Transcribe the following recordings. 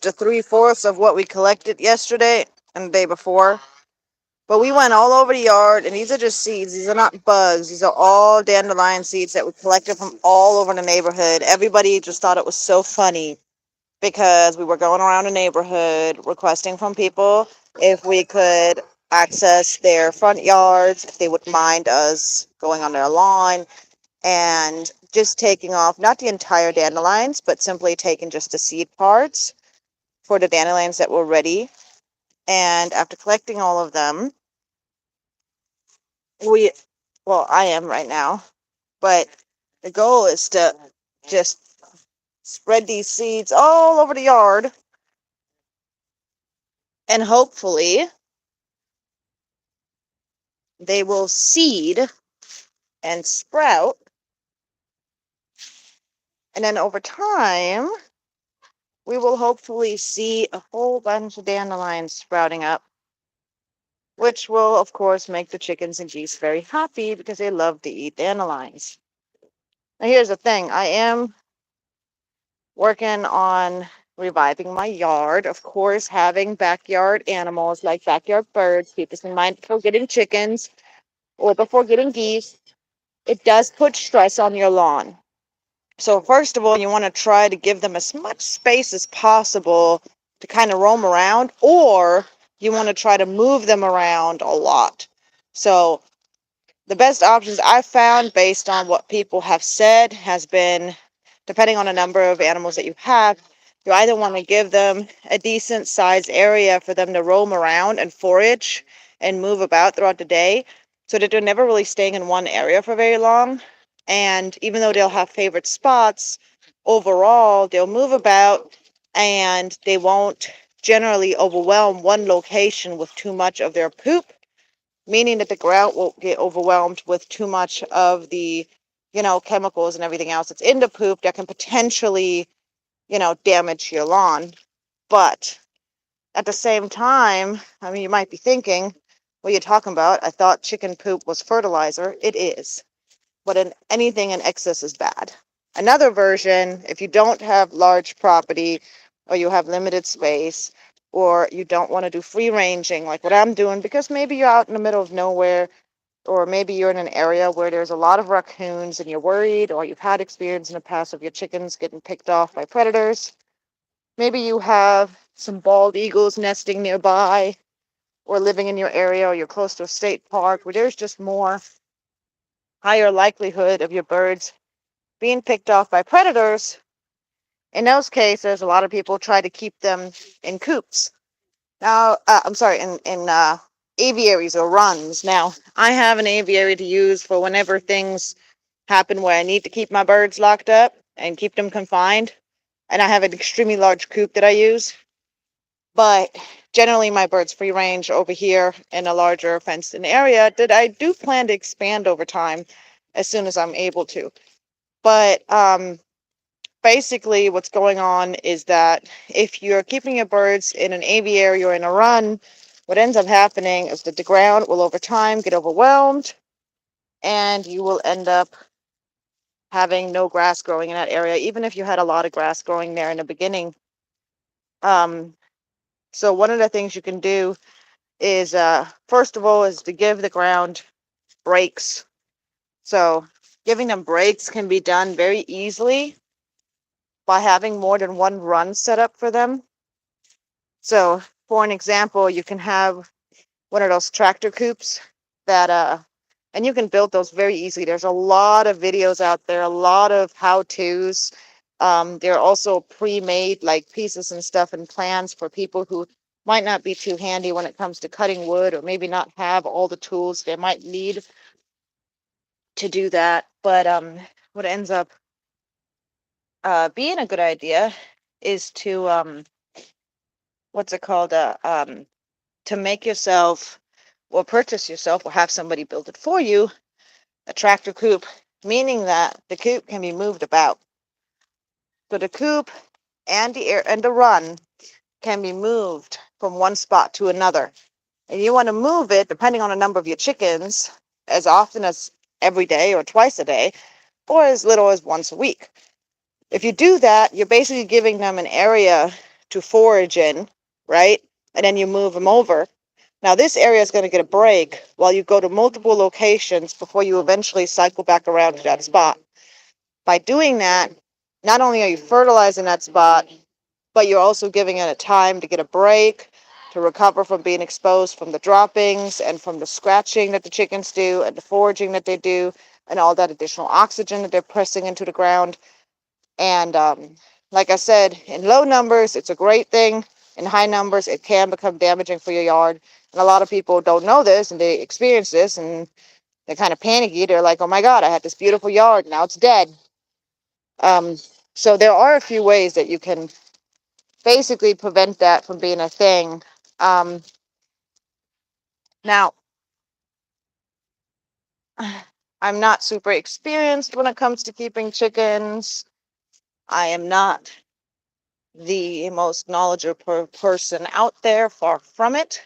to 3/4 of what we collected yesterday and the day before. But we went all over the yard, and these are just seeds. These are not bugs. These are all dandelion seeds that we collected from all over the neighborhood. Everybody just thought it was so funny because we were going around the neighborhood requesting from people if we could access their front yards, if they would mind us going on their lawn and just taking off not the entire dandelions, but simply taking just the seed parts for the dandelions that were ready. And after collecting all of them, we, well, I am right now, but the goal is to just spread these seeds all over the yard, and hopefully they will seed and sprout. And then over time, we will hopefully see a whole bunch of dandelions sprouting up, which will, of course, make the chickens and geese very happy because they love to eat dandelions. Now, here's the thing. I am working on reviving my yard. Of course, having backyard animals like backyard birds, keep this in mind before getting chickens or before getting geese, it does put stress on your lawn. So first of all, you want to try to give them as much space as possible to kind of roam around, or you want to try to move them around a lot. So the best options I've found based on what people have said has been, depending on the number of animals that you have, you either want to give them a decent sized area for them to roam around and forage and move about throughout the day so that they're never really staying in one area for very long. And even though they'll have favorite spots, overall, they'll move about and they won't generally overwhelm one location with too much of their poop, meaning that the ground won't get overwhelmed with too much of the, chemicals and everything else that's in the poop that can potentially, damage your lawn. But at the same time, I mean, you might be thinking, what are you talking about? I thought chicken poop was fertilizer. It is. But anything in excess is bad. Another version, if you don't have large property or you have limited space or you don't want to do free ranging like what I'm doing, because maybe you're out in the middle of nowhere, or maybe you're in an area where there's a lot of raccoons and you're worried, or you've had experience in the past of your chickens getting picked off by predators. Maybe you have some bald eagles nesting nearby, or living in your area, or you're close to a state park where there's just more higher likelihood of your birds being picked off by predators. In those cases, a lot of people try to keep them in coops. Now, I'm sorry, in aviaries or runs. Now, I have an aviary to use for whenever things happen where I need to keep my birds locked up and keep them confined. And I have an extremely large coop that I use. But generally, my birds free range over here in a larger fenced-in area that I do plan to expand over time as soon as I'm able to. But basically what's going on is that if you're keeping your birds in an aviary or in a run, what ends up happening is that the ground will over time get overwhelmed and you will end up having no grass growing in that area, even if you had a lot of grass growing there in the beginning. So one of the things you can do is, first of all, is to give the ground breaks. So giving them breaks can be done very easily by having more than one run set up for them. So for an example, you can have one of those tractor coops that, and you can build those very easily. There's a lot of videos out there, a lot of how-tos. There are also pre-made like pieces and stuff and plans for people who might not be too handy when it comes to cutting wood, or maybe not have all the tools they might need to do that. But what ends up being a good idea is to what's it called? To make yourself, or purchase yourself, or have somebody build it for you, a tractor coop, meaning that the coop can be moved about. So the coop and the run can be moved from one spot to another. And you want to move it, depending on the number of your chickens, as often as every day or twice a day, or as little as once a week. If you do that, you're basically giving them an area to forage in, right? And then you move them over. Now this area is going to get a break while you go to multiple locations before you eventually cycle back around to that spot. By doing that, not only are you fertilizing that spot, but you're also giving it a time to get a break, to recover from being exposed from the droppings and from the scratching that the chickens do and the foraging that they do and all that additional oxygen that they're pressing into the ground. And like I said, in low numbers, it's a great thing. In high numbers, it can become damaging for your yard. And a lot of people don't know this and they experience this and they're kind of panicky. They're like, oh my God, I had this beautiful yard. Now it's dead. Um, so there are a few ways that you can basically prevent that from being a thing. Now, I'm not super experienced when it comes to keeping chickens. I am not the most knowledgeable person out there, far from it.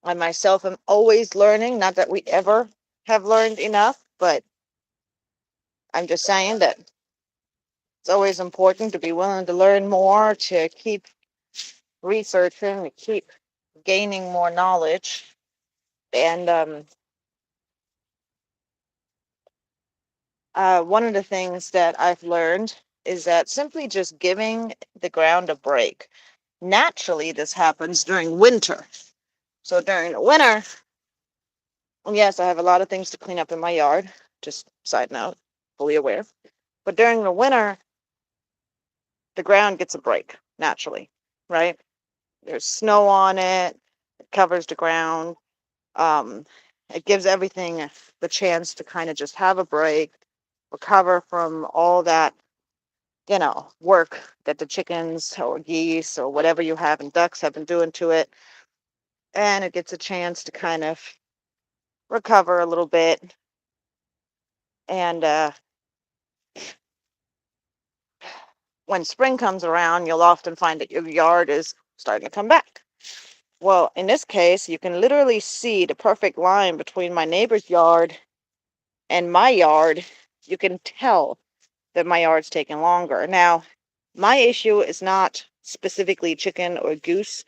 I myself am always learning, not that we ever have learned enough, but I'm just saying that it's always important to be willing to learn more, to keep researching, to keep gaining more knowledge. And one of the things that I've learned is that simply just giving the ground a break. Naturally, this happens during winter. So during the winter, yes, I have a lot of things to clean up in my yard. Just side note, fully aware. But during the winter, the ground gets a break naturally, right? There's snow on it. It covers the ground. Um, it gives everything the chance to kind of just have a break, recover from all that, work that the chickens or geese or whatever you have and ducks have been doing to it. And it gets a chance to kind of recover a little bit. And when spring comes around, you'll often find that your yard is starting to come back. Well, in this case, you can literally see the perfect line between my neighbor's yard and my yard. You can tell that my yard's taking longer. Now, my issue is not specifically chicken or goose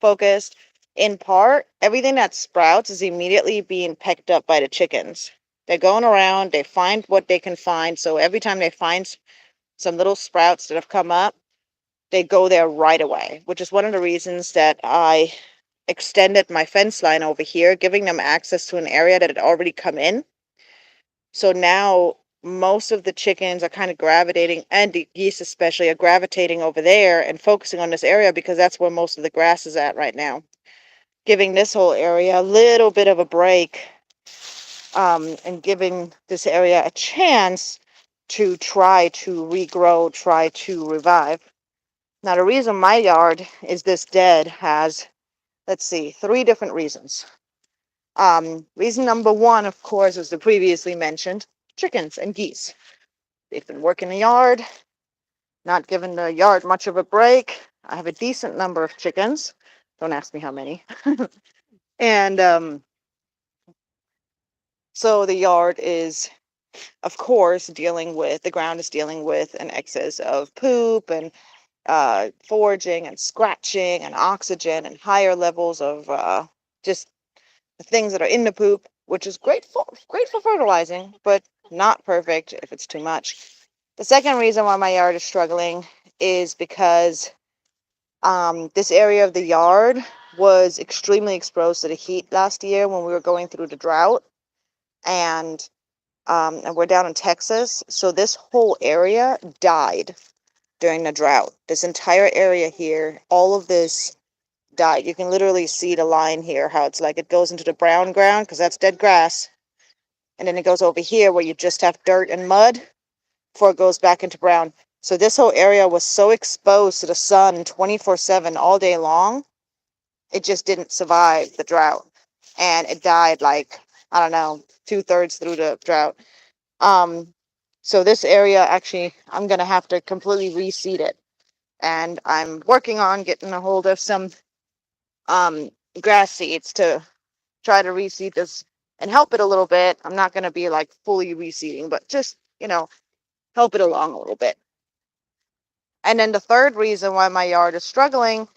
focused. In part, everything that sprouts is immediately being picked up by the chickens. They're going around, they find what they can find. So every time they find some little sprouts that have come up, they go there right away, which is one of the reasons that I extended my fence line over here, giving them access to an area that had already come in. So now most of the chickens are kind of gravitating, and the geese especially, are gravitating over there and focusing on this area because that's where most of the grass is at right now. Giving this whole area a little bit of a break, and giving this area a chance to try to regrow, try to revive. Now, the reason my yard is this dead has, let's see, 3 different reasons. Reason number 1, of course, is the previously mentioned chickens and geese. They've been working the yard, not giving the yard much of a break. I have a decent number of chickens. Don't ask me how many. And so the yard is, of course, the ground is dealing with an excess of poop and foraging and scratching and oxygen and higher levels of just the things that are in the poop, which is great for fertilizing, but not perfect if it's too much. The second reason why my yard is struggling is because this area of the yard was extremely exposed to the heat last year when we were going through the drought, and we're down in Texas, so this whole area died during the drought. This entire area here, all of this died. You can literally see the line here, how it's like it goes into the brown ground because that's dead grass, and then it goes over here where you just have dirt and mud before it goes back into brown. So this whole area was so exposed to the sun 24/7 all day long, it just didn't survive the drought. And it died like, I don't know, 2/3 through the drought. So this area, actually, I'm going to have to completely reseed it. And I'm working on getting a hold of some grass seeds to try to reseed this and help it a little bit. I'm not going to be like fully reseeding, but just, help it along a little bit. And then the third reason why my yard is struggling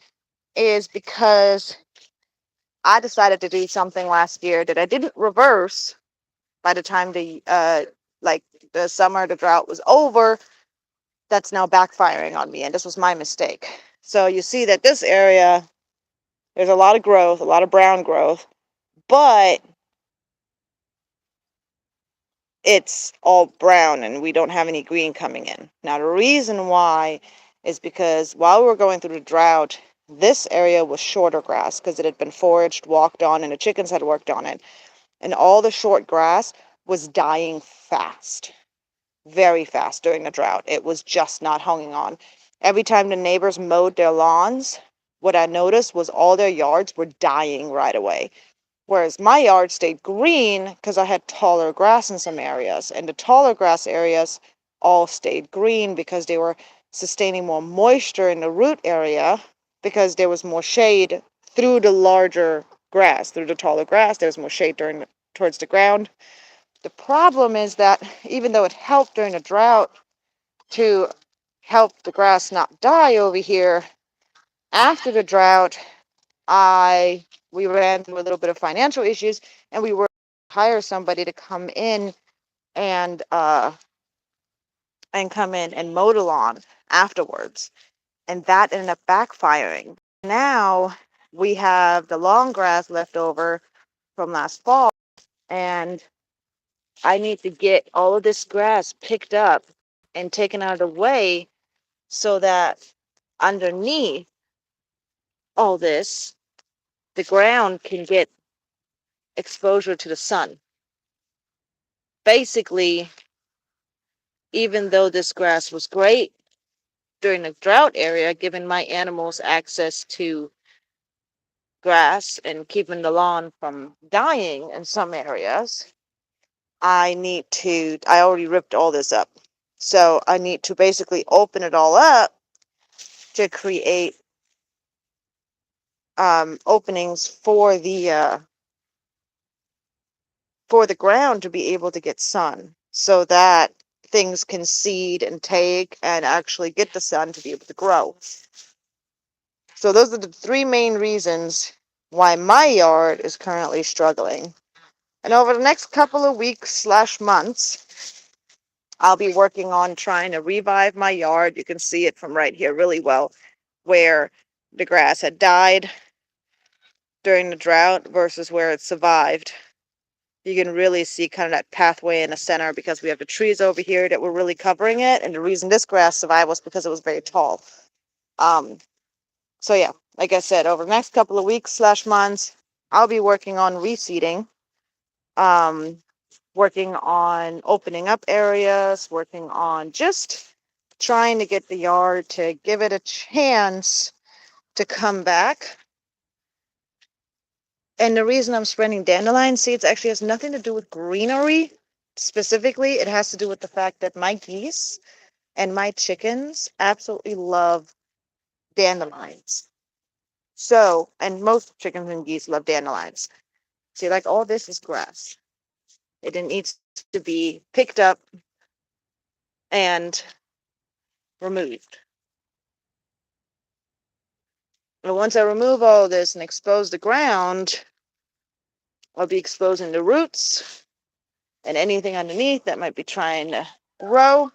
is because I decided to do something last year that I didn't reverse by the time like the summer, the drought was over. That's now backfiring on me, and this was my mistake. So you see that this area, there's a lot of growth, a lot of brown growth, but it's all brown and we don't have any green coming in. Now, the reason why is because while we were going through the drought, this area was shorter grass because it had been foraged, walked on, and the chickens had worked on it. And all the short grass was dying fast, very fast during the drought. It was just not hanging on. Every time the neighbors mowed their lawns, what I noticed was all their yards were dying right away. Whereas my yard stayed green because I had taller grass in some areas. And the taller grass areas all stayed green because they were sustaining more moisture in the root area because there was more shade through the larger grass, through the taller grass. There was more shade towards the ground. The problem is that even though it helped during the drought to help the grass not die over here, after the drought, we ran through a little bit of financial issues, and we were hire somebody to come in and mow the lawn afterwards, and that ended up backfiring. Now we have the long grass left over from last fall, and I need to get all of this grass picked up and taken out of the way so that underneath all this, the ground can get exposure to the sun. Basically, even though this grass was great during the drought area, giving my animals access to grass and keeping the lawn from dying in some areas, I already ripped all this up. So I need to basically open it all up to create openings for the ground to be able to get sun so that things can seed and take and actually get the sun to be able to grow. So those are the three main reasons why my yard is currently struggling. And over the next couple of weeks slash months, I'll be working on trying to revive my yard. You can see it from right here really well, where the grass had died during the drought versus where it survived. You can really see kind of that pathway in the center because we have the trees over here that were really covering it. And the reason this grass survived was because it was very tall. So yeah, like I said, over the next couple of weeks slash months, I'll be working on reseeding, working on opening up areas, working on just trying to get the yard to give it a chance to come back. And the reason I'm spreading dandelion seeds actually has nothing to do with greenery specifically. It has to do with the fact that my geese and my chickens absolutely love dandelions. So, and most chickens and geese love dandelions. See, like all this is grass. It needs to be picked up and removed. And once I remove all this and expose the ground, I'll be exposing the roots and anything underneath that might be trying to grow.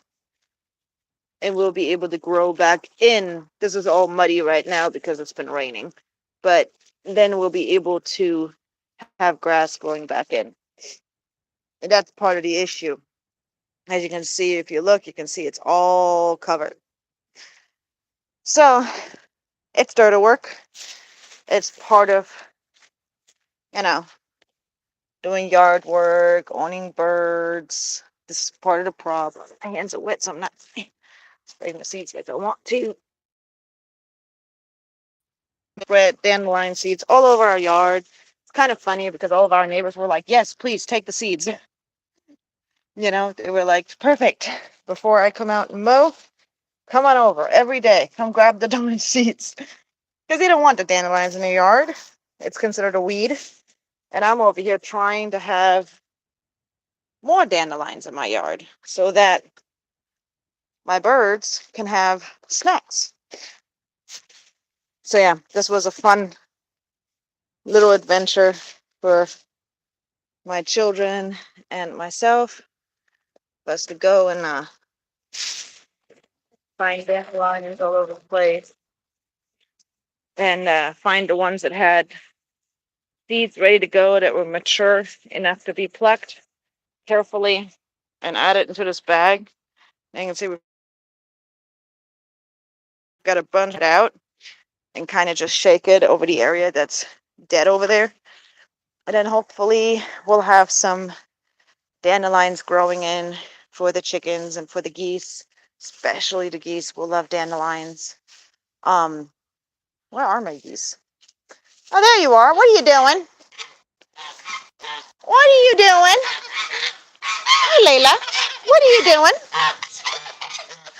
And we'll be able to grow back in. This is all muddy right now because it's been raining. But then we'll be able to have grass growing back in. And that's part of the issue. As you can see, if you look, you can see it's all covered. So it's dirty work. It's part of, you know, doing yard work, owning birds. This is part of the problem. My hands are wet, so I'm not spraying the seeds like I want to. Spread dandelion seeds all over our yard. It's kind of funny because all of our neighbors were like, yes, please take the seeds. You know, they were like, perfect. Before I come out and mow, come on over every day. Come grab the dandelion seeds. Because they don't want the dandelions in their yard. It's considered a weed. And I'm over here trying to have more dandelions in my yard so that my birds can have snacks. So yeah, this was a fun little adventure for my children and myself, for us to go and find dandelions all over the place and find the ones that had seeds ready to go that were mature enough to be plucked carefully and add it into this bag. And you can see we've got a bunch out and kind of just shake it over the area that's dead over there. And then hopefully we'll have some dandelions growing in for the chickens and for the geese. Especially the geese will love dandelions. Where are my geese? Oh, there you are. What are you doing? What are you doing? Hi, Layla. What are you doing?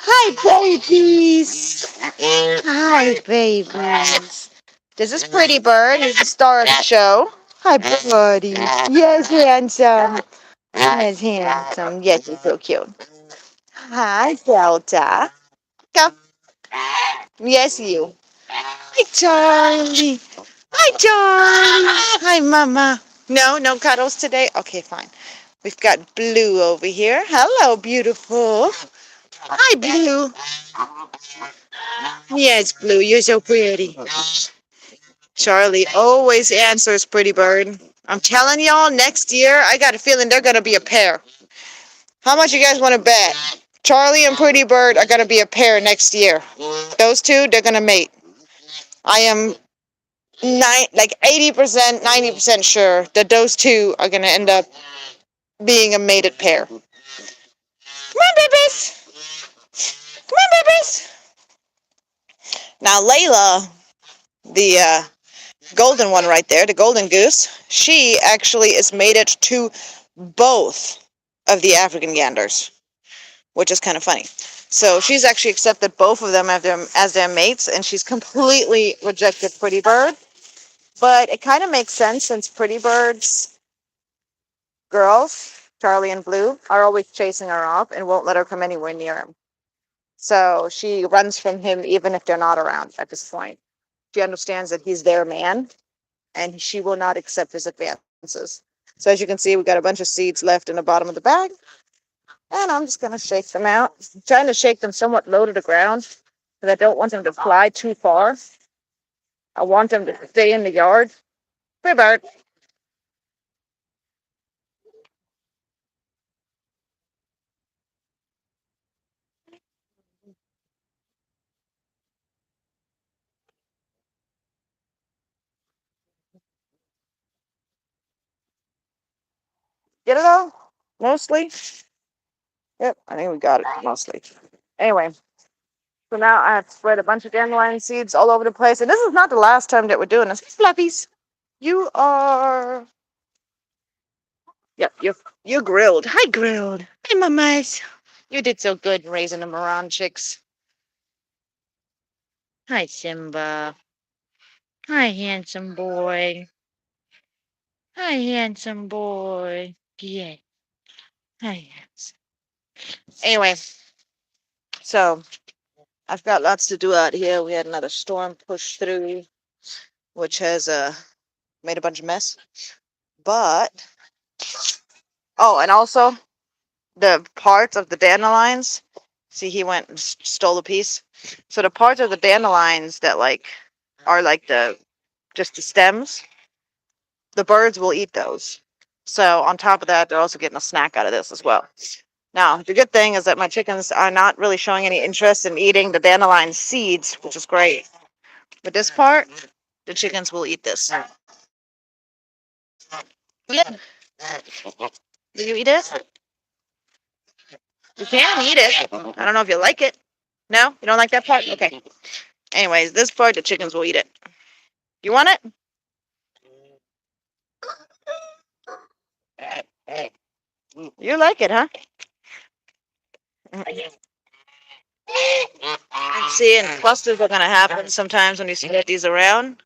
Hi, babies. Hi, babies. This is Pretty Bird. He's the star of the show. Hi, buddy. Yes, handsome. Yes, handsome. Yes, he's so cute. Hi, Delta. Go. Yes, you. Hi, Charlie. Hi, Charlie. Hi, Mama. No, no cuddles today? Okay, fine. We've got Blue over here. Hello, beautiful. Hi, Blue. Yes, Blue, you're so pretty. Charlie always answers Pretty Bird. I'm telling y'all, next year, I got a feeling they're going to be a pair. How much you guys want to bet? Charlie and Pretty Bird are going to be a pair next year. Those two, they're going to mate. I am like 80%, 90% sure that those two are going to end up being a mated pair. Come on, babies. Come on, babies. Now, Layla, the golden one right there, the golden goose, she actually is mated to both of the African ganders, which is kind of funny. So she's actually accepted both of them as their mates, and she's completely rejected Pretty Bird. But it kind of makes sense since Pretty Bird's girls, Charlie and Blue, are always chasing her off and won't let her come anywhere near him. So she runs from him even if they're not around at this point. She understands that he's their man, and she will not accept his advances. So as you can see, we got a bunch of seeds left in the bottom of the bag, and I'm just going to shake them out. I'm trying to shake them somewhat low to the ground because I don't want them to fly too far. I want them to stay in the yard. Hey, Bart. Get it all? Mostly? Yep, I think we got it mostly. Anyway, so now I have spread a bunch of dandelion seeds all over the place. And this is not the last time that we're doing this. Fluffies, you are... Yep, you're grilled. Hi, grilled. Hi, mamas. You did so good raising the Moran chicks. Hi, Simba. Hi, handsome boy. Hi, handsome boy. Yeah. Hi, handsome. Anyway, so I've got lots to do out here. We had another storm push through, which has made a bunch of mess. But, oh, and also the parts of the dandelions. See, he went and stole a piece. So the parts of the dandelions that like are like just the stems, the birds will eat those. So on top of that, they're also getting a snack out of this as well. Now, the good thing is that my chickens are not really showing any interest in eating the dandelion seeds, which is great. But this part, the chickens will eat this. Yeah. Do you eat it? You can eat it. I don't know if you like it. No? You don't like that part? Okay. Anyways, this part, the chickens will eat it. You want it? You like it, huh? See, and clusters are going to happen sometimes when you spread these around.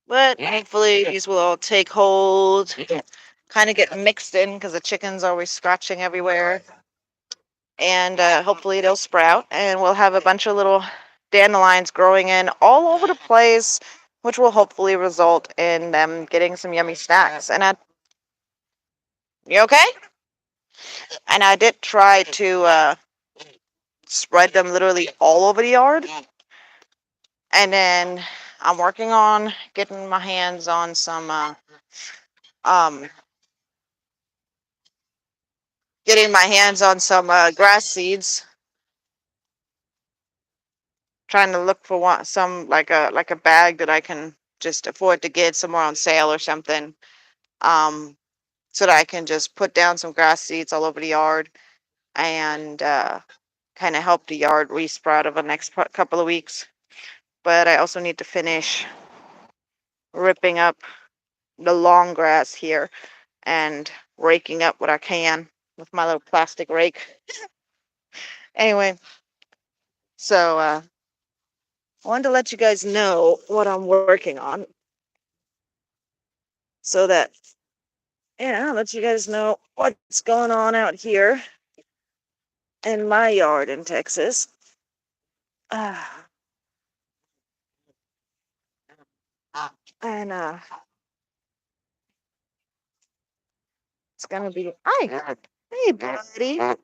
But hopefully these will all take hold, kind of get mixed in because the chicken's always scratching everywhere. and hopefully they'll sprout, and we'll have a bunch of little dandelions growing in all over the place, which will hopefully result in them getting some yummy snacks. And you okay? And I did try to spread them literally all over the yard, and then I'm working on getting my hands on some um grass seeds, trying to look for some like a bag that I can just afford to get somewhere on sale or something, um, so that I can just put down some grass seeds all over the yard and kind of help the yard resprout over the next couple of weeks. But I also need to finish ripping up the long grass here and raking up what I can with my little plastic rake. Anyway, so I wanted to let you guys know what I'm working on, so that, yeah, let you guys know what's going on out here in my yard in Texas. Ah, and it's gonna be, hi, hey, buddy. My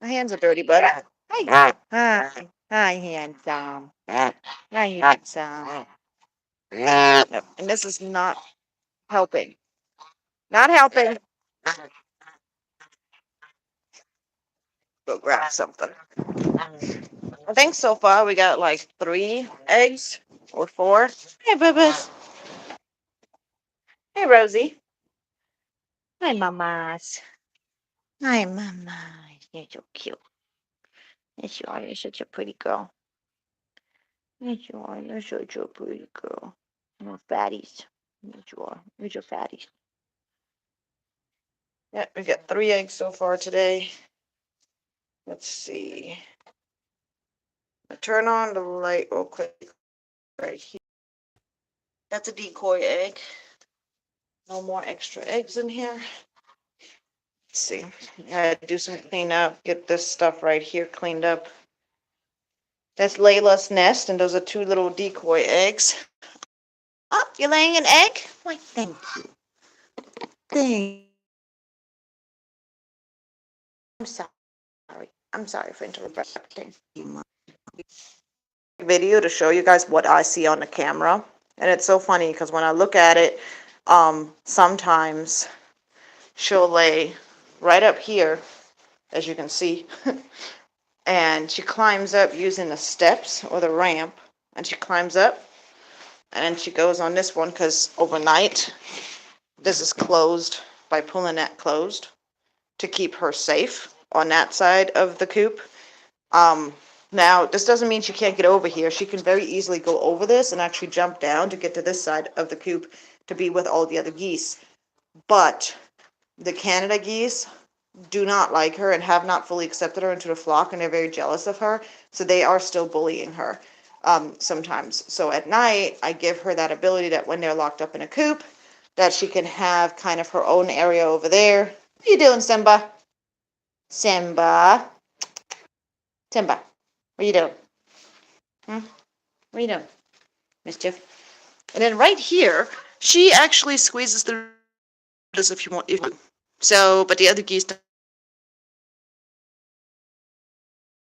hands are dirty, bud. Hi, hi, handsome. Hi, handsome. Yep. And this is not helping. Not helping. Go grab something. I think so far we got like 3 eggs or 4. Hey, Bubba's. Hey, Rosie. Hi, mamas. Hi, mama. You're so cute. Yes, you are. You're such a pretty girl. Yes, you are. You're such a pretty girl. No fatties. Yes, you are. You're your fatties. Yeah, we got 3 eggs so far today. Let's see. I turn on the light real quick right here. That's a decoy egg. No more extra eggs in here. Let's see. I had to do some cleanup, get this stuff right here cleaned up. That's Layla's nest, and those are 2 little decoy eggs. Oh, you're laying an egg? Why, thank you. Thank. I'm sorry. I'm sorry for interrupting. Video to show you guys what I see on the camera, and it's so funny because when I look at it, sometimes she'll lay right up here, as you can see, and she climbs up using the steps or the ramp, and she climbs up, and then she goes on this one because overnight this is closed by pulling that closed to keep her safe on that side of the coop. Now, this doesn't mean she can't get over here. She can very easily go over this and actually jump down to get to this side of the coop to be with all the other geese. But the Canada geese do not like her and have not fully accepted her into the flock, and they're very jealous of her. So they are still bullying her sometimes. So at night, I give her that ability that when they're locked up in a coop, that she can have kind of her own area over there. What are you doing, Simba? Simba. Simba. What are you doing? Hmm? What are you doing? Mischief. And then right here, she actually squeezes through this if you want. So, but the other geese don't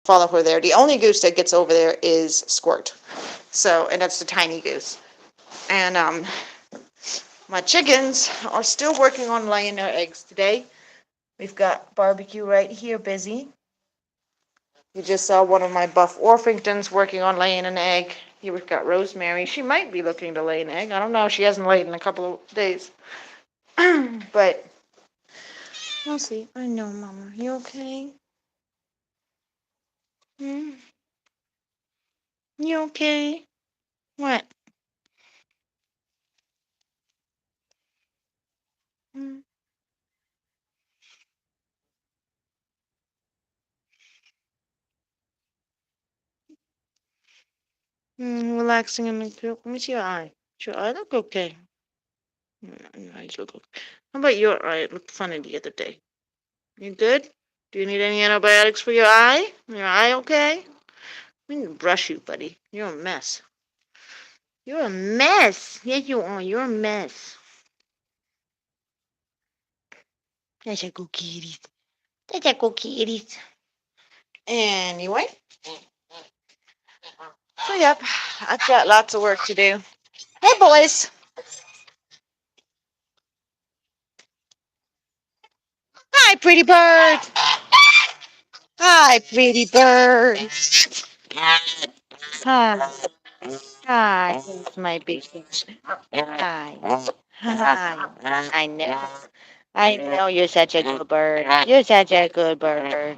follow her there. The only goose that gets over there is Squirt. So, and that's the tiny goose. And my chickens are still working on laying their eggs today. We've got Barbecue right here busy. You just saw one of my buff Orpingtons working on laying an egg. Here we've got Rosemary. She might be looking to lay an egg. I don't know. She hasn't laid in a couple of days. But we'll see. I know, Mama. You okay? Hmm? You okay? What? Hmm? Relaxing in the group. Let me see your eye. Does your eye look okay? Your eyes look okay. How about your eye? It looked funny the other day. You good? Do you need any antibiotics for your eye? Your eye okay? We need to brush you, buddy. You're a mess. You're a mess. Yes, you are. You're a mess. That's a good kitty. That's a good kitty. Anyway, so yep, I've got lots of work to do. Hey, boys. Hi, pretty bird. Hi, pretty bird. Hi. Hi. It's my big fish. Hi. Hi. I know you're such a good bird. You're such a good bird.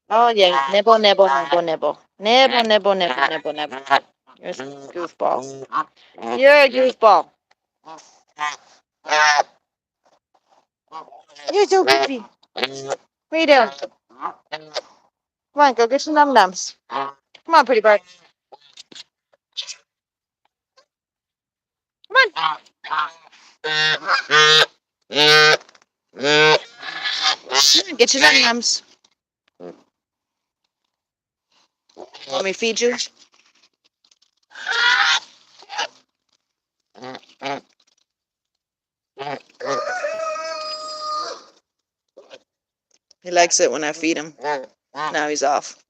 Oh, yeah. Nibble, nibble, nibble, nibble. Nibble, nibble, nibble, nibble, nibble. You're a goofball. You're a goofball. You're so goofy. What are you doing? Come on, go get some num-nums. Come on, pretty bird. Come on. Get your num-nums. Want me to feed you? He likes it when I feed him. Now he's off.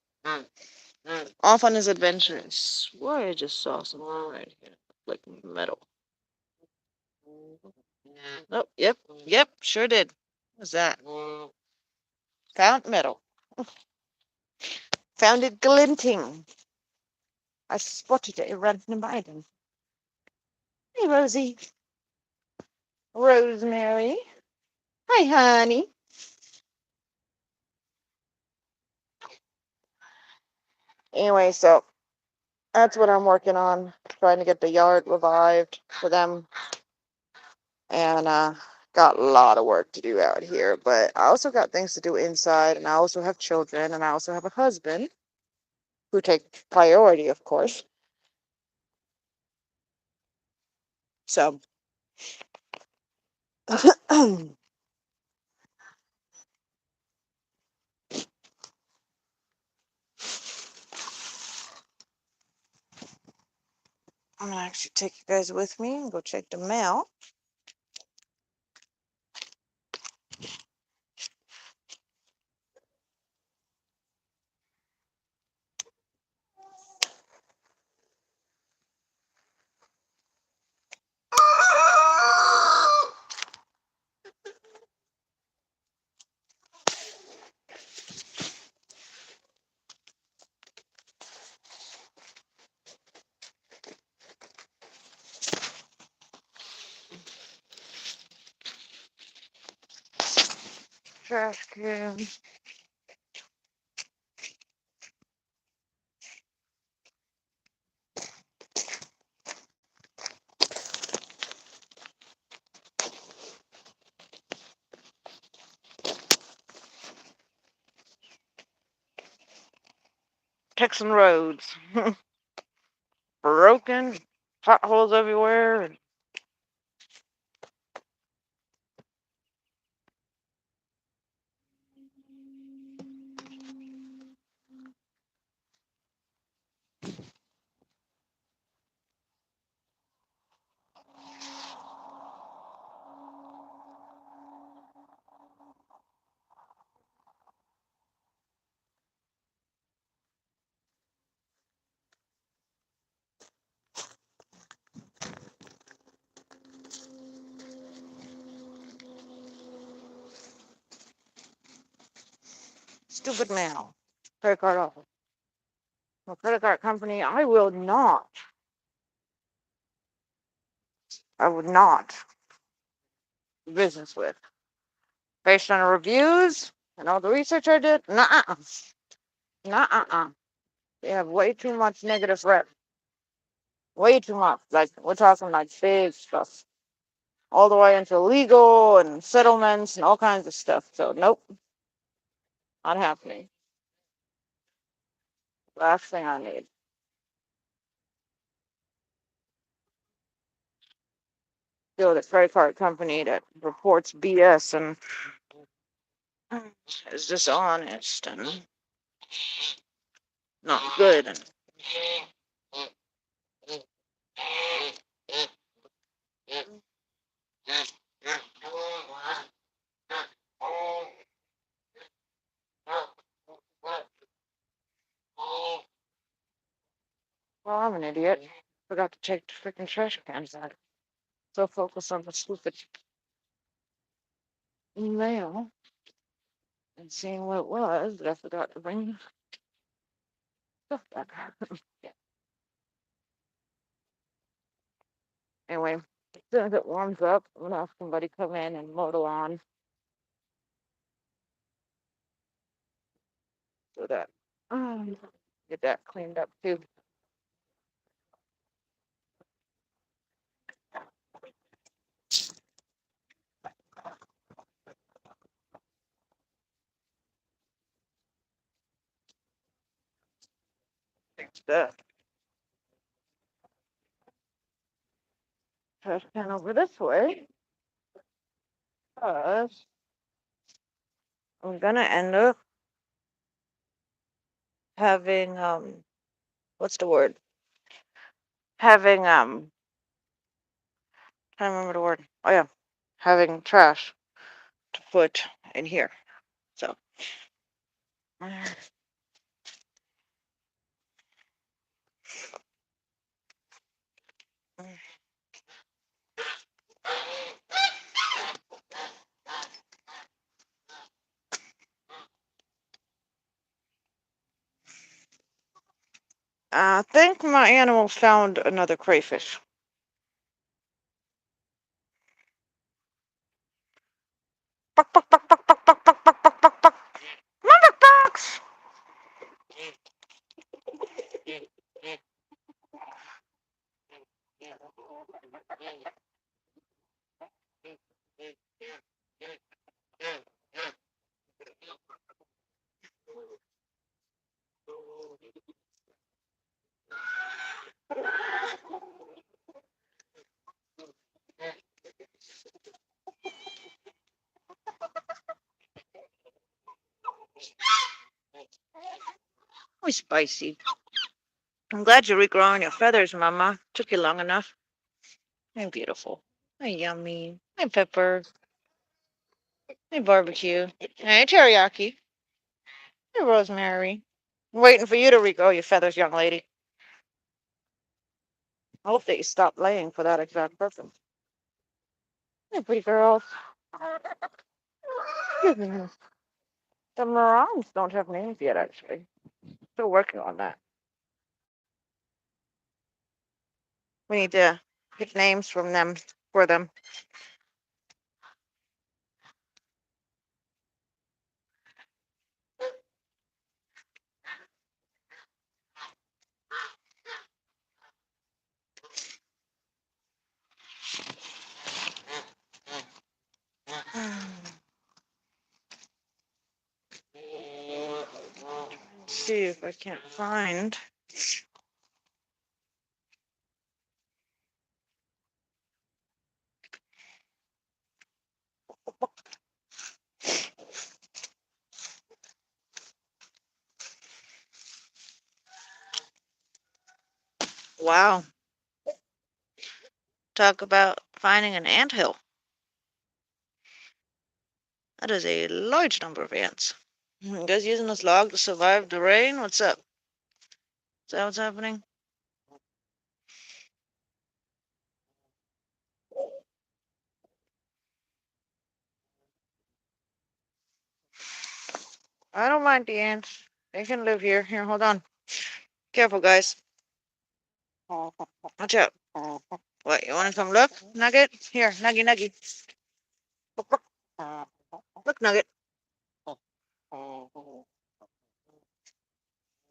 Off on his adventure. I swear I just saw something right here. Like metal. Oh, yep, sure did. What's that? Found metal. Found it glinting. I spotted it running by them. Hey, Rosie. Rosemary. Hi, honey. Anyway, so that's what I'm working on. Trying to get the yard revived for them. And got a lot of work to do out here. But I also got things to do inside. And I also have children. And I also have a husband who take priority, of course. So I'm gonna actually take you guys with me and go check the mail. Trash can. Texan roads. Broken. Potholes everywhere. Stupid mail. Credit card offer. A credit card company I would not do business with. Based on the reviews and all the research I did, nuh-uh. Nuh-uh. They have way too much negative rep. Way too much. Like, we're talking like big stuff. All the way into legal and settlements and all kinds of stuff. So, nope. Not happening. Last thing I need. Deal with a credit card company that reports BS and is dishonest and not good. And well, I'm an idiot. Forgot to take the freaking trash cans out. So focused on the stupid email and seeing what it was that I forgot to bring stuff back. Anyway, as soon as it warms up, I'm gonna have somebody come in and mow the lawn so that get that cleaned up too. Take the trash can over this way because I'm gonna end up having what's the word? Having can't remember the word. Oh yeah, having trash to put in here. So I think my animals found another crayfish. Buck, buck, buck, buck, buck, buck, buck, buck, buck, buck, buck. Mother bucks! Oh, spicy. I'm glad you're regrowing your feathers, Mama. Took you long enough. Hey, beautiful. Hey, yummy. Hey, pepper. Hey, barbecue. Hey, teriyaki. Hey, rosemary. I'm waiting for you to regrow your feathers, young lady. I hope that you stop laying for that exact purpose. Hey, pretty girls. Goodness. The Morons don't have names yet, actually. Still working on that. We need to pick names from them for them. See if I can't find. Wow. Talk about finding an anthill. That is a large number of ants. You guys using this log to survive the rain? What's up? Is that what's happening? I don't mind the ants. They can live here. Here, hold on. Careful, guys. Watch out. What, you want to come look, Nugget? Here, Nuggy, Nuggy. Look, look. Look, Nugget.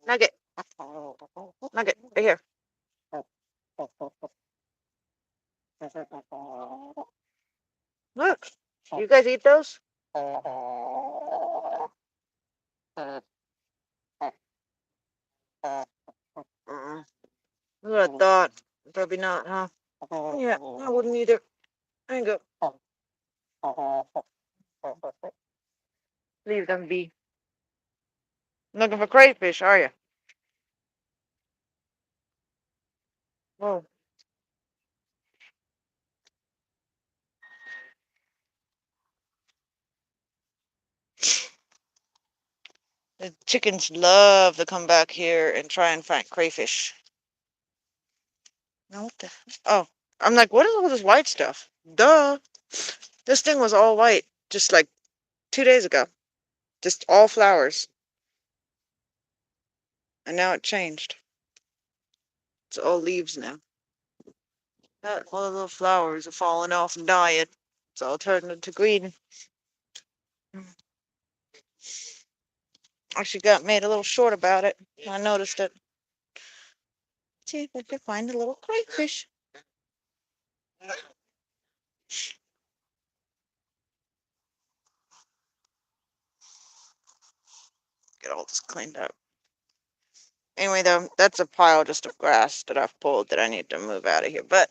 Nugget. Nugget, right here. Look. You guys eat those? Mm. Who would have thought? Probably not, huh? Yeah, I wouldn't either. I ain't go. Leave them be. Looking for crayfish, are you? Whoa. The chickens love to come back here and try and find crayfish. Now what the? Oh, I'm like, what is all this white stuff? Duh. This thing was all white just like 2 days ago. Just all flowers. And now it changed. It's all leaves now. All the little flowers are falling off and dying. It's all turning into green. Actually got made a little short about it. I noticed it. See if I can find a little crayfish. Get all this cleaned up. Anyway, though, that's a pile just of grass that I've pulled that I need to move out of here. But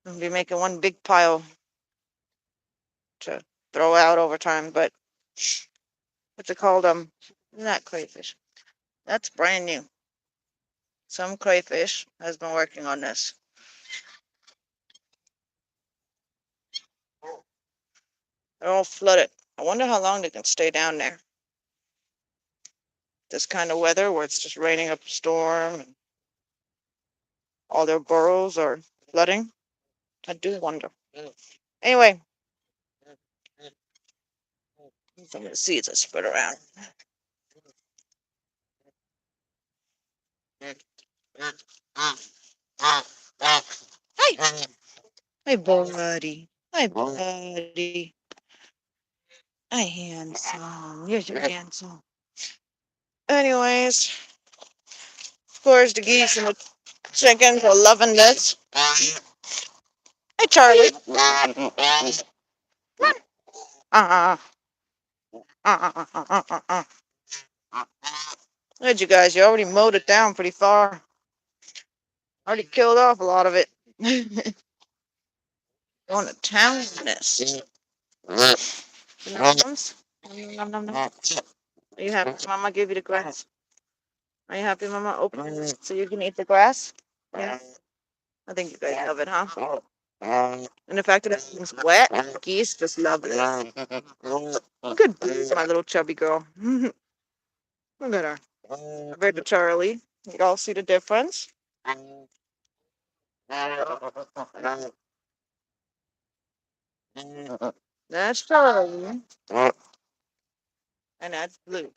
I'm going to be making one big pile to throw out over time. But what's it called? Not crayfish. That's brand new. Some crayfish has been working on this. They're all flooded. I wonder how long they can stay down there. This kind of weather where it's just raining up a storm and all their burrows are flooding. I do wonder. Anyway, some of the seeds I spread around. Hey! Hey, buddy. Hi, buddy. Hi, handsome. You're handsome. Anyways, of course, the geese and the chickens are loving this. Hey, Charlie. Uh-uh. Uh-uh. Look at you guys. You already mowed it down pretty far. Already killed off a lot of it. Going to town on this. Nums? Nom, nom, nom. Are you happy Mama gave you the grass? Are you happy Mama opened it so you can eat the grass? Yeah. I think you guys love it, huh? And the fact that everything's wet, geese just love it. Good, my little chubby girl. Look at her. Compared to Charlie. You all see the difference? That's Charlie. And that's Blue.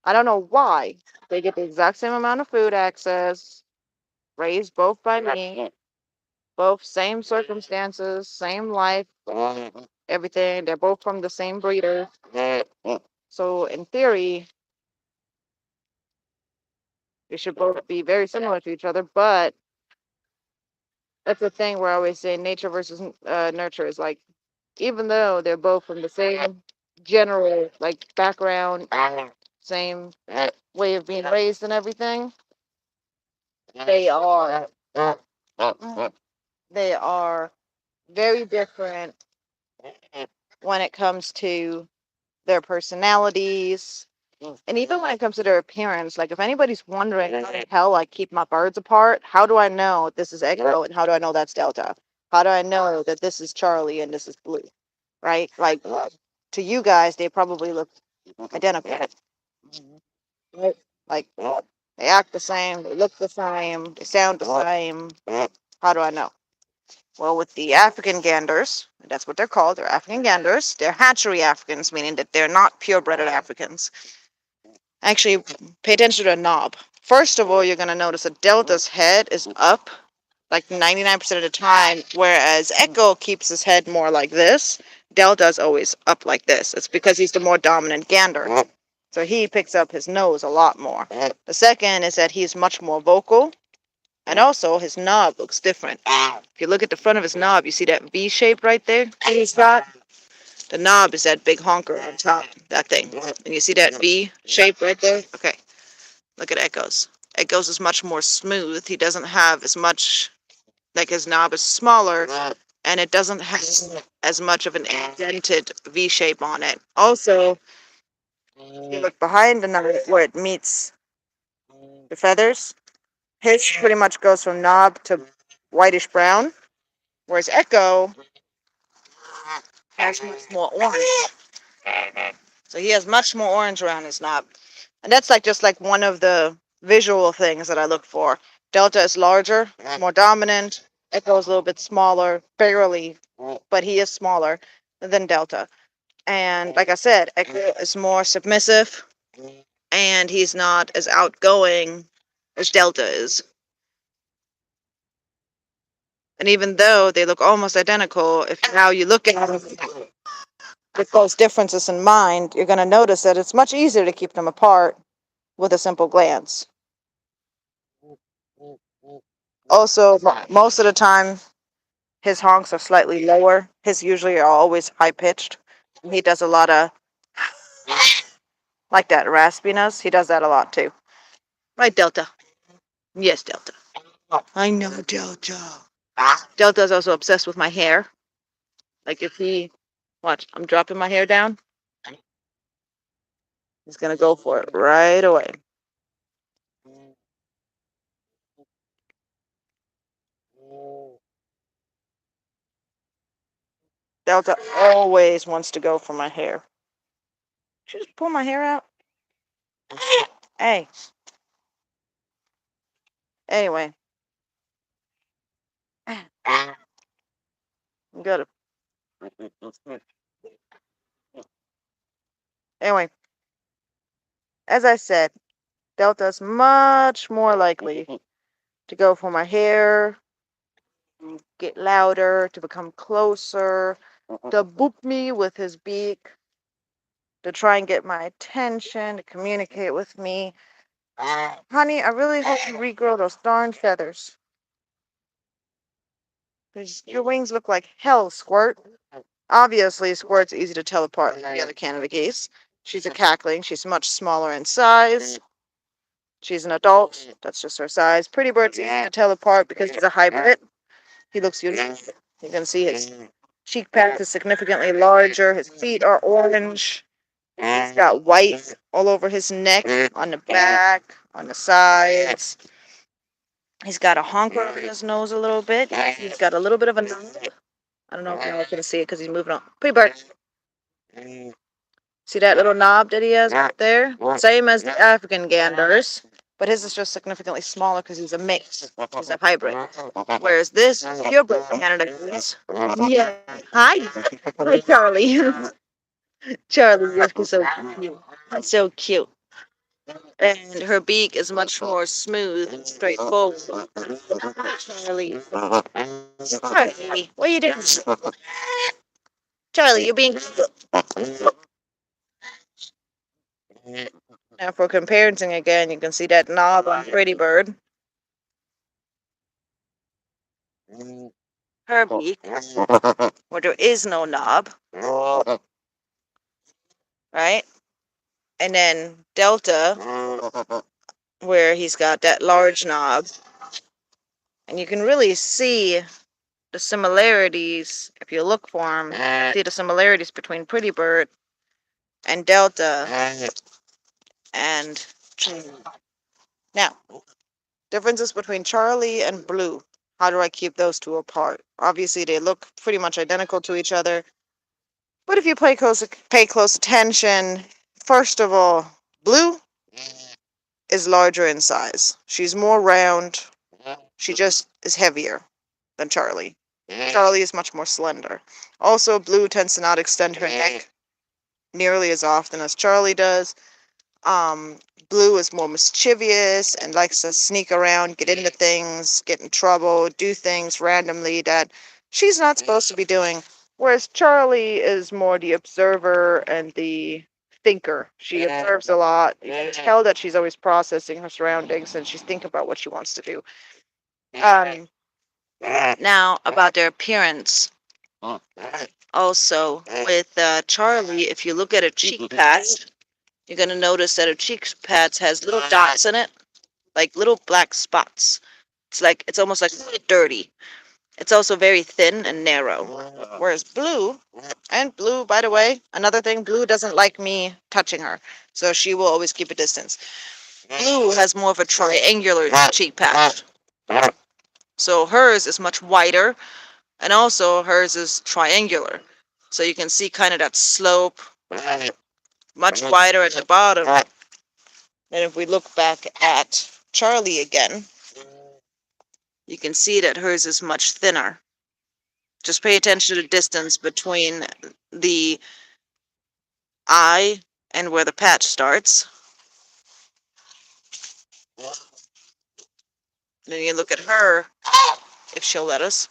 I don't know why. They get the exact same amount of food access, raised both by me, both same circumstances, same life, everything. They're both from the same breeder. So in theory, they should both be very similar to each other, but that's the thing where I always say nature versus nurture is like, even though they're both from the same general like background, same way of being raised and everything, they are they are very different when it comes to their personalities and even when it comes to their appearance. Like if anybody's wondering how the hell I keep my birds apart, how do I know this is Echo and how do I know that's Delta? How do I know that this is Charlie and this is Blue? Right? Like to you guys, they probably look identical. Right? Like they act the same, they look the same, they sound the same. How do I know? Well, with the African ganders, that's what they're called, they're African ganders. They're hatchery Africans, meaning that they're not purebred Africans. Actually, pay attention to the knob. First of all, you're going to notice that Delta's head is up like 99% of the time, whereas Echo keeps his head more like this. Delta's always up like this. It's because he's the more dominant gander. So he picks up his nose a lot more. The second is that he's much more vocal. And also, his knob looks different. If you look at the front of his knob, you see that V shape right there that he's got? The knob is that big honker on top, that thing. And you see that V shape right there? Okay, look at Echo's. Echo's is much more smooth. He doesn't have as much Like his knob is smaller and it doesn't have as much of an indented V shape on it. Also, if you look behind the knob where it meets the feathers, his pretty much goes from knob to whitish brown, whereas Echo has much more orange. So he has much more orange around his knob. And that's like just like one of the visual things that I look for. Delta is larger, more dominant. Echo is a little bit smaller, barely, but he is smaller than Delta. And like I said, Echo is more submissive and he's not as outgoing as Delta is. And even though they look almost identical, if now you look at them with those differences in mind, you're going to notice that it's much easier to keep them apart with a simple glance. Also, most of the time, his honks are slightly lower. His usually are always high pitched. He does a lot of like that raspiness. He does that a lot too. Right, Delta? Yes, Delta. I know, Delta. Delta's also obsessed with my hair. Like if he, watch, I'm dropping my hair down. He's gonna go for it right away. Delta always wants to go for my hair. Should I just pull my hair out? Hey. Anyway. I'm gonna. Anyway, as I said, Delta's much more likely to go for my hair, get louder, to become closer, to boop me with his beak, to try and get my attention, to communicate with me. Honey, I really hope you regrow those darn feathers. Your wings look like hell, Squirt. Obviously, Squirt's easy to tell apart from the other Canada geese. She's a cackling. She's much smaller in size. She's an adult. That's just her size. Pretty Bird's easy to tell apart because he's a hybrid. He looks unique. You can see his cheek patch is significantly larger. His feet are orange. He's got white all over his neck, on the back, on the sides. He's got a honker on his nose a little bit. He's got a little bit of a knob. I don't know if y'all can see it because he's moving on. Pretty Bird. See that little knob that he has right there? Same as the African ganders, but his is just significantly smaller because he's a mix. He's a hybrid. Whereas this purebred Canada is, yeah. Hi. Hi, Charlie. Charlie, you're so cute. So cute. And her beak is much more smooth and straightforward. Charlie. Charlie, what are you doing? Charlie, you're being. Now for comparison again, you can see that knob on Pretty Bird. Her beak, where there is no knob, right? And then Delta, where he's got that large knob. And you can really see the similarities, if you look for them, see the similarities between Pretty Bird and Delta and now, differences between Charlie and Blue. How do I keep those two apart? Obviously, they look pretty much identical to each other. But if you pay close attention, first of all, Blue is larger in size. She's more round. She just is heavier than Charlie. Charlie is much more slender. Also, Blue tends to not extend her neck nearly as often as Charlie does. Blue is more mischievous and likes to sneak around, get into things, get in trouble, do things randomly that she's not supposed to be doing. Whereas Charlie is more the observer and the thinker. She observes a lot. You can tell that she's always processing her surroundings and she's thinking about what she wants to do. Now, about their appearance. Also, with Charlie, if you look at her cheek pads, you're going to notice that her cheek pads has little dots in it, like little black spots. It's almost like dirty. It's also very thin and narrow. Whereas Blue, by the way, another thing, Blue doesn't like me touching her, so she will always keep a distance. Blue has more of a triangular cheek patch. So hers is much wider, and also hers is triangular. So you can see kind of that slope, much wider at the bottom. And if we look back at Charlie again, you can see that hers is much thinner. Just pay attention to the distance between the eye and where the patch starts. Then you look at her, if she'll let us,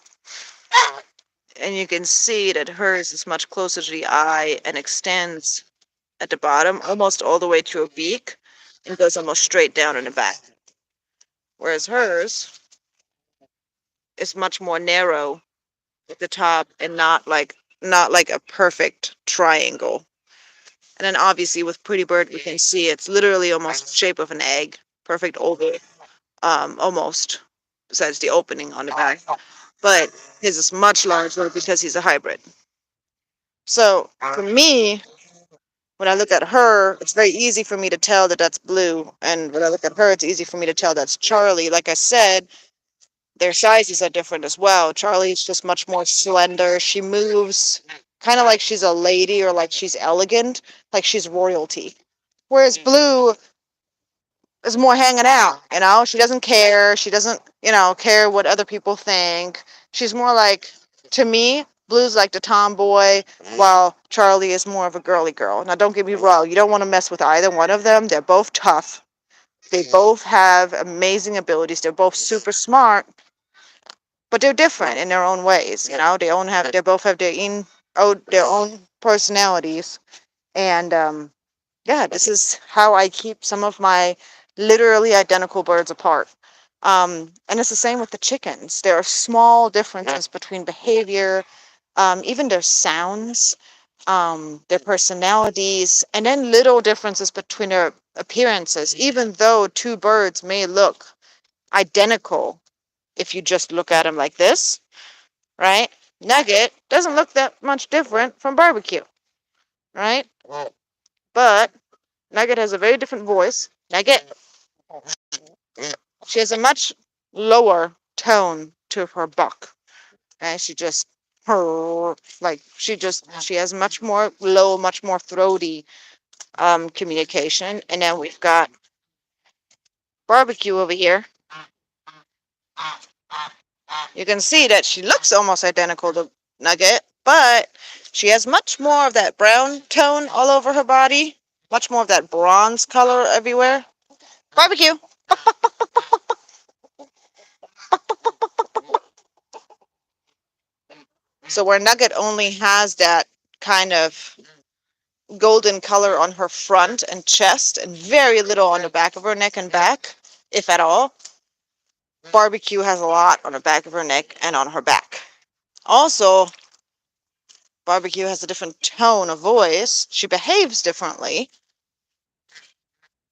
and you can see that hers is much closer to the eye and extends at the bottom, almost all the way to a beak, and goes almost straight down in the back. Whereas hers is much more narrow at the top and not like a perfect triangle. And then obviously with Pretty Bird, we can see it's literally almost the shape of an egg, perfect oval, almost, besides the opening on the back. But his is much larger because he's a hybrid. So for me, when I look at her, it's very easy for me to tell that that's Blue. And when I look at her, it's easy for me to tell that's Charlie. Like I said, their sizes are different as well. Charlie's just much more slender. She moves kind of like she's a lady or like she's elegant, like she's royalty. Whereas Blue is more hanging out, She doesn't care. She doesn't, care what other people think. She's more like, to me, Blue's like the tomboy, while Charlie is more of a girly girl. Now, don't get me wrong. You don't want to mess with either one of them. They're both tough. They both have amazing abilities. They're both super smart, but they're different in their own ways. They both have their own personalities, and yeah, this is how I keep some of my literally identical birds apart. And it's the same with the chickens. There are small differences between behavior, even their sounds, their personalities, and then little differences between their appearances, even though two birds may look identical if you just look at them like this, right? Nugget doesn't look that much different from Barbecue, right? But Nugget has a very different voice. Nugget, she has a much lower tone to her buck. And she just she has much more low, much more throaty communication. And then we've got Barbecue over here. You can see that she looks almost identical to Nugget, but she has much more of that brown tone all over her body, much more of that bronze color everywhere. Barbecue. So where Nugget only has that kind of golden color on her front and chest and very little on the back of her neck and back, if at all, Barbecue has a lot on the back of her neck and on her back. Also, Barbecue has a different tone of voice. She behaves differently.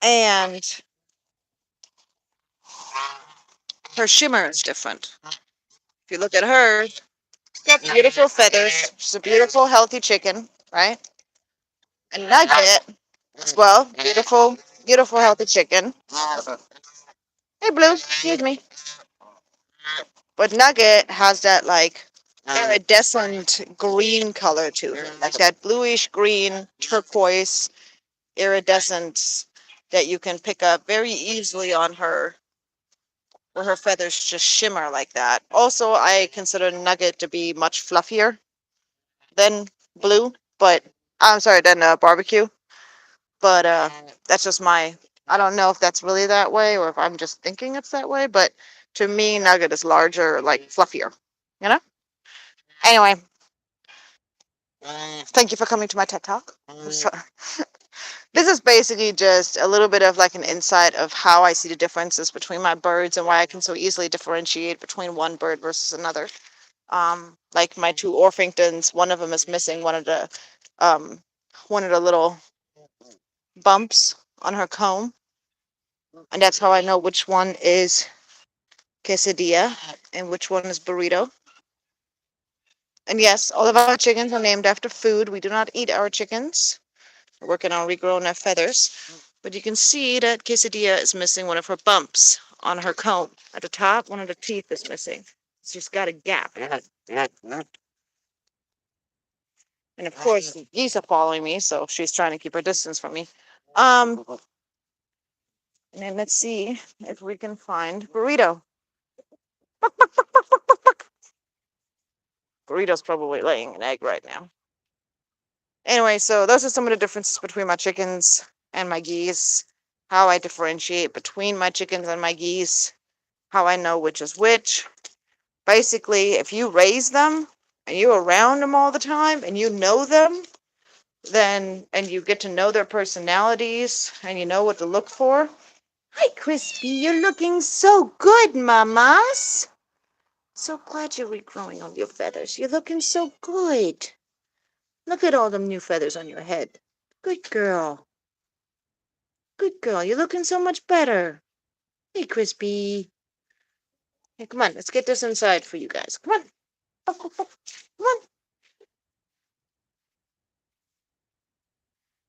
And her shimmer is different. If you look at her, she's got beautiful feathers. She's a beautiful, healthy chicken, right? And Nugget, as well, beautiful, beautiful, healthy chicken. Hey, Blue, excuse me. But Nugget has that, like, iridescent green color to her. Like that bluish green, turquoise iridescence that you can pick up very easily on her, where her feathers just shimmer like that. Also, I consider Nugget to be much fluffier than Blue, but I'm sorry, than Barbecue. But that's just I don't know if that's really that way or if I'm just thinking it's that way, but to me, Nugget is larger, like fluffier, you know? Anyway, thank you for coming to my TED Talk. So, this is basically just a little bit of like an insight of how I see the differences between my birds and why I can so easily differentiate between one bird versus another. Like my two Orpingtons, one of them is missing um, one of the little bumps on her comb, and that's how I know which one is quesadilla and which one is burrito. And yes, all of our chickens are named after food. We do not eat our chickens. We're working on regrowing their feathers. But you can see that Quesadilla is missing one of her bumps on her comb. At the top, one of the teeth is missing. She's got a gap. And of course, the geese are following me, so she's trying to keep her distance from me. And then let's see if we can find Burrito. Burrito's probably laying an egg right now. Anyway, so those are some of the differences between my chickens and my geese, how I differentiate between my chickens and my geese, how I know which is which. Basically, if you raise them and you're around them all the time and you know them, then and you get to know their personalities and you know what to look for. Hi, Crispy. You're looking so good, mamas. So glad you're regrowing all your feathers. You're looking so good. Look at all them new feathers on your head. Good girl. Good girl. You're looking so much better. Hey, Crispy. Hey, come on. Let's get this inside for you guys. Come on. Come on.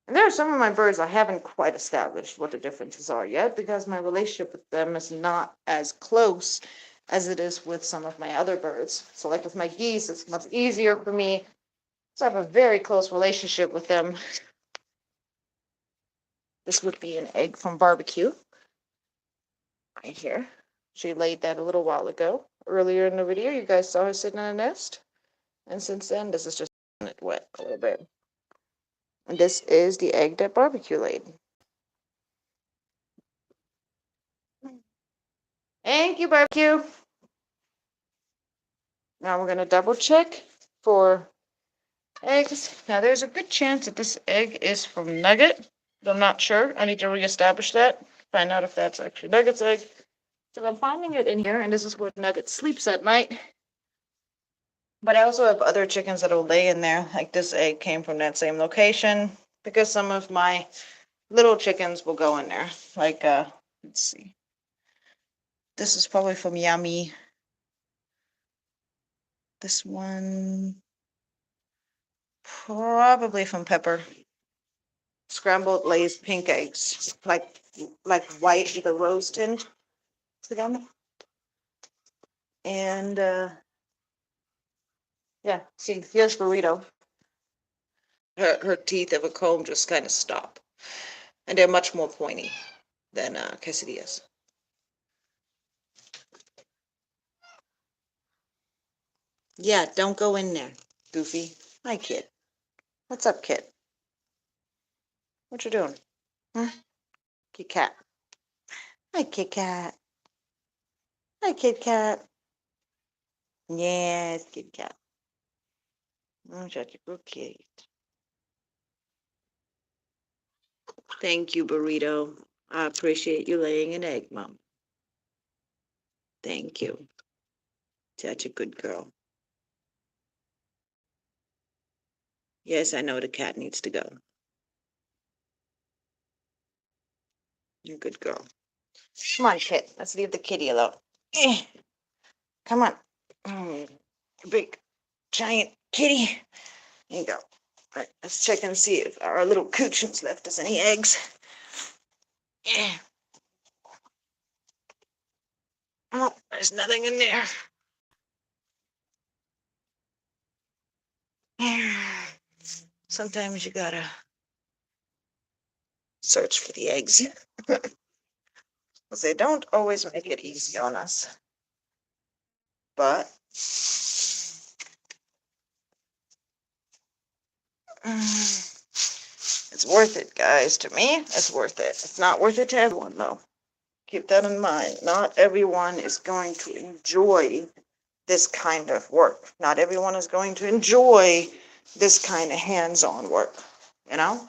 And there are some of my birds I haven't quite established what the differences are yet because my relationship with them is not as close as it is with some of my other birds. So like with my geese, it's much easier for me. So I have a very close relationship with them. This would be an egg from barbecue. Right here. She laid that a little while ago. Earlier in the video, you guys saw her sitting in a nest. And since then, this is just it wet a little bit. And this is the egg that barbecue laid. Thank you, barbecue. Now we're going to double check for eggs. Now there's a good chance that this egg is from Nugget, but I'm not sure. I need to reestablish that, find out if that's actually Nugget's egg. So I'm finding it in here, and this is where Nugget sleeps at night. But I also have other chickens that'll lay in there. Like this egg came from that same location because some of my little chickens will go in there. Like, let's see. This is probably from Yummy. This one, probably from Pepper. Scrambled lays pink eggs, like white with a rose tint to them. And yeah, see, here's Burrito. Her teeth of a comb just kind of stop, and they're much more pointy than Quesadillas. Yeah, don't go in there, Goofy. Hi, kid. What's up, kid? What you doing? Huh? Kit Kat. Hi, Kit Kat. Hi, Kit Kat. Yes, Kit Kat. I'm such a good kid. Thank you, Burrito. I appreciate you laying an egg, Mom. Thank you. Such a good girl. Yes, I know the cat needs to go. You're a good girl. Come on, kid. Let's leave the kitty alone. Eh. Come on. Big, giant kitty. There you go. All right, let's check and see if our little coochins left us any eggs. Yeah. Oh, there's nothing in there. Sometimes you gotta search for the eggs. Because they don't always make it easy on us. But it's worth it, guys. To me, it's worth it. It's not worth it to everyone, though. Keep that in mind. Not everyone is going to enjoy this kind of work. Not everyone is going to enjoy this kind of hands-on work. You know,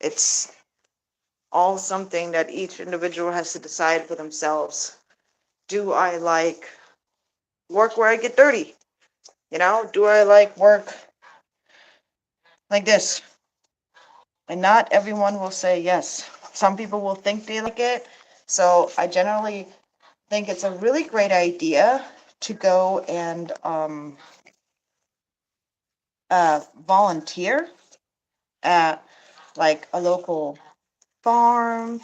it's all something that each individual has to decide for themselves. Do I like work where I get dirty? You know, do I like work like this? And not everyone will say yes. Some people will think they like it. So I generally think it's a really great idea to go and volunteer at like a local farm,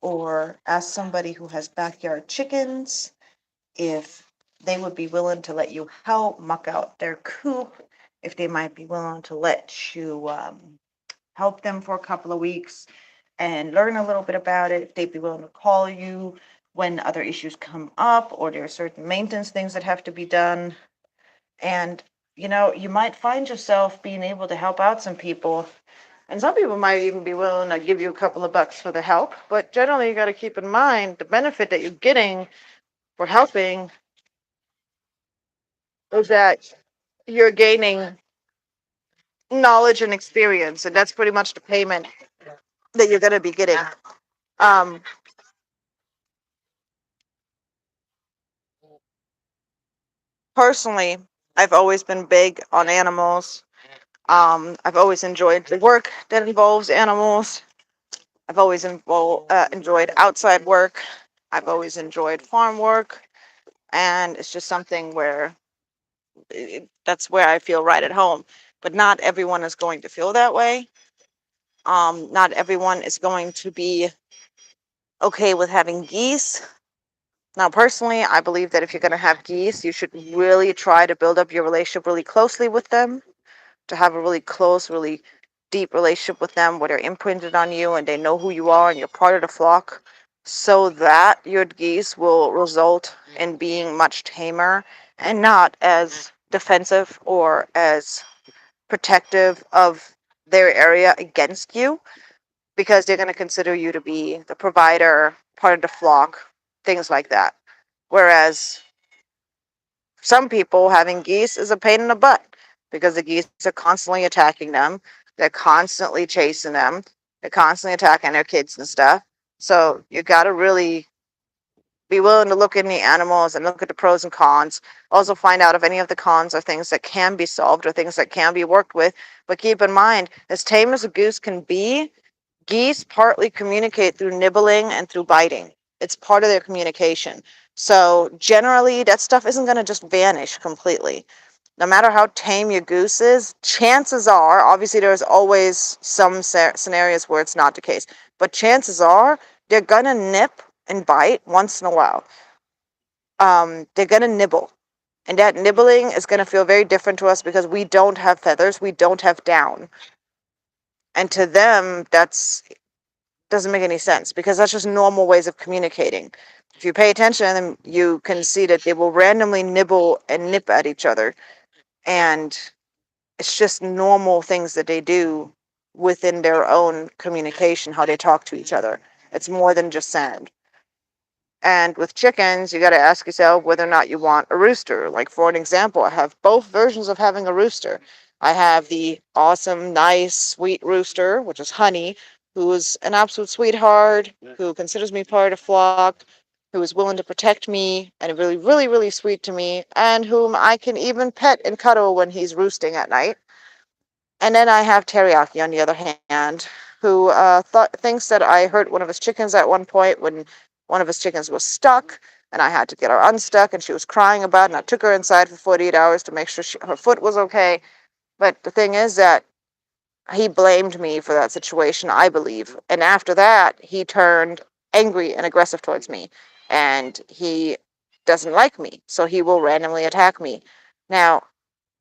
or ask somebody who has backyard chickens if they would be willing to let you help muck out their coop, if they might be willing to let you help them for a couple of weeks and learn a little bit about it, if they'd be willing to call you when other issues come up or there are certain maintenance things that have to be done. And, you might find yourself being able to help out some people. And some people might even be willing to give you a couple of bucks for the help. But generally, you got to keep in mind the benefit that you're getting for helping is that you're gaining knowledge and experience. And that's pretty much the payment that you're going to be getting. Um, Personally, I've always been big on animals. I've always enjoyed the work that involves animals. I've always enjoyed outside work. I've always enjoyed farm work. And it's just something where that's where I feel right at home. But not everyone is going to feel that way. Not everyone is going to be okay with having geese. Now, personally, I believe that if you're going to have geese, you should really try to build up your relationship really closely with them, to have a really close, really deep relationship with them where they're imprinted on you and they know who you are and you're part of the flock, so that your geese will result in being much tamer and not as defensive or as protective of their area against you, because they're going to consider you to be the provider, part of the flock, things like that. Whereas some people, having geese is a pain in the butt because the geese are constantly attacking them. They're constantly chasing them. They're constantly attacking their kids and stuff. So you got to really be willing to look in the animals and look at the pros and cons. Also find out if any of the cons are things that can be solved or things that can be worked with. But keep in mind, as tame as a goose can be, geese partly communicate through nibbling and through biting. It's part of their communication. So generally, that stuff isn't going to just vanish completely. No matter how tame your goose is, chances are, obviously there's always some scenarios where it's not the case, but chances are they're going to nip and bite once in a while. They're going to nibble. And that nibbling is going to feel very different to us because we don't have feathers, we don't have down. And to them, that's doesn't make any sense because that's just normal ways of communicating. If you pay attention to them, you can see that they will randomly nibble and nip at each other. And it's just normal things that they do within their own communication, how they talk to each other. It's more than just sound. And with chickens, you got to ask yourself whether or not you want a rooster. Like, for an example, I have both versions of having a rooster. I have the awesome, nice, sweet rooster, which is Honey, who is an absolute sweetheart, who considers me part of the flock, who is willing to protect me and really, really, really sweet to me, and whom I can even pet and cuddle when he's roosting at night. And then I have Teriyaki, on the other hand, who thinks that I hurt one of his chickens at one point when one of his chickens was stuck, and I had to get her unstuck, and she was crying about it, and I took her inside for 48 hours to make sure her foot was okay. But the thing is that he blamed me for that situation, I believe. And after that, he turned angry and aggressive towards me, and he doesn't like me, so he will randomly attack me. Now,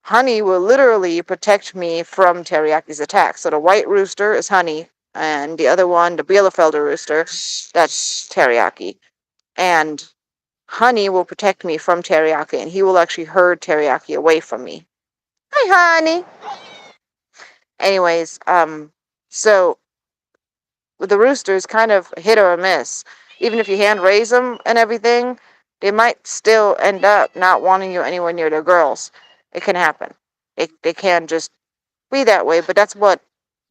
Honey will literally protect me from Teriyaki's attack. So the white rooster is Honey, and the other one, the Bielefelder rooster, that's Teriyaki. And Honey will protect me from Teriyaki, and he will actually herd Teriyaki away from me. Hi, Honey. Anyways, so with the roosters, kind of hit or a miss. Even if you hand raise them and everything, they might still end up not wanting you anywhere near their girls. It can happen. They can just be that way, but that's what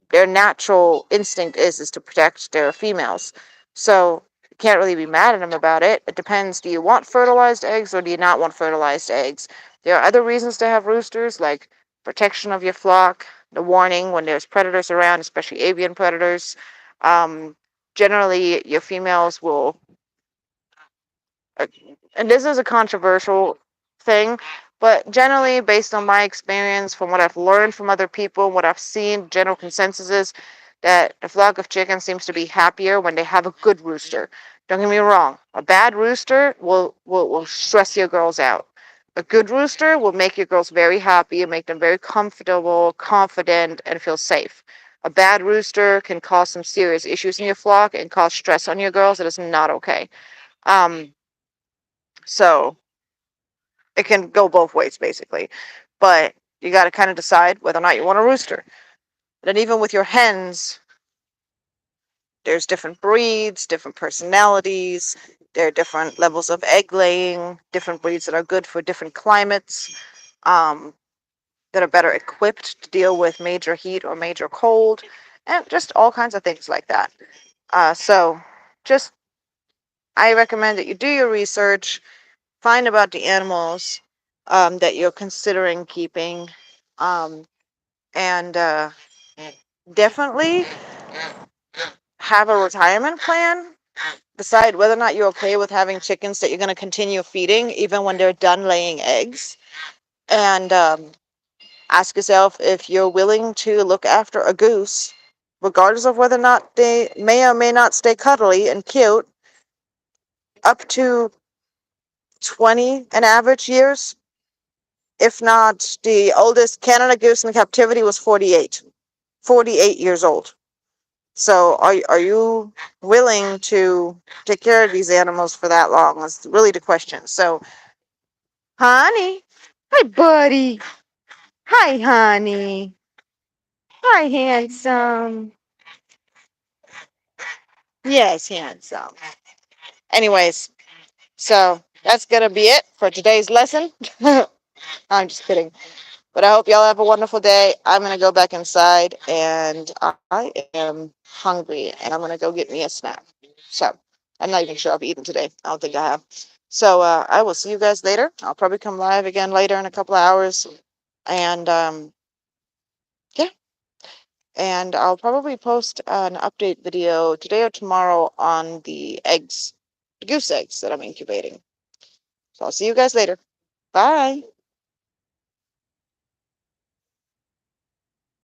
their natural instinct is to protect their females. So you can't really be mad at them about it. It depends. Do you want fertilized eggs or do you not want fertilized eggs? There are other reasons to have roosters, like protection of your flock, the warning when there's predators around, especially avian predators. Um, Generally, your females will, uh, and this is a controversial thing, But generally, based on my experience, from what I've learned from other people, what I've seen, general consensus is that a flock of chickens seems to be happier when they have a good rooster. Don't get me wrong, a bad rooster will stress your girls out. A good rooster will make your girls very happy and make them very comfortable, confident, and feel safe. A bad rooster can cause some serious issues in your flock and cause stress on your girls. It is not okay. Um, so it can go both ways, basically. But you got to kind of decide whether or not you want a rooster. And even with your hens, there's different breeds, different personalities. There are different levels of egg laying, different breeds that are good for different climates, that are better equipped to deal with major heat or major cold, and just all kinds of things like that. So just, I recommend that you do your research, find about the animals that you're considering keeping, um, and definitely have a retirement plan. Decide whether or not you're okay with having chickens that you're going to continue feeding even when they're done laying eggs. And ask yourself if you're willing to look after a goose, regardless of whether or not they may or may not stay cuddly and cute, up to 20 an average years. If not, the oldest Canada goose in captivity was 48 years old. So are you willing to take care of these animals for that long? That's really the question. So, honey, hi, buddy. Hi, honey. Hi, handsome. Yes, handsome. Anyways, so that's gonna be it for today's lesson. I'm just kidding. But I hope y'all have a wonderful day. I'm gonna go back inside, and I am hungry, and I'm gonna go get me a snack. So I'm not even sure I've eaten today. I don't think I have. So I will see you guys later. I'll probably come live again later in a couple of hours, and yeah, and I'll probably post an update video today or tomorrow on the eggs, the goose eggs that I'm incubating. So I'll see you guys later. Bye.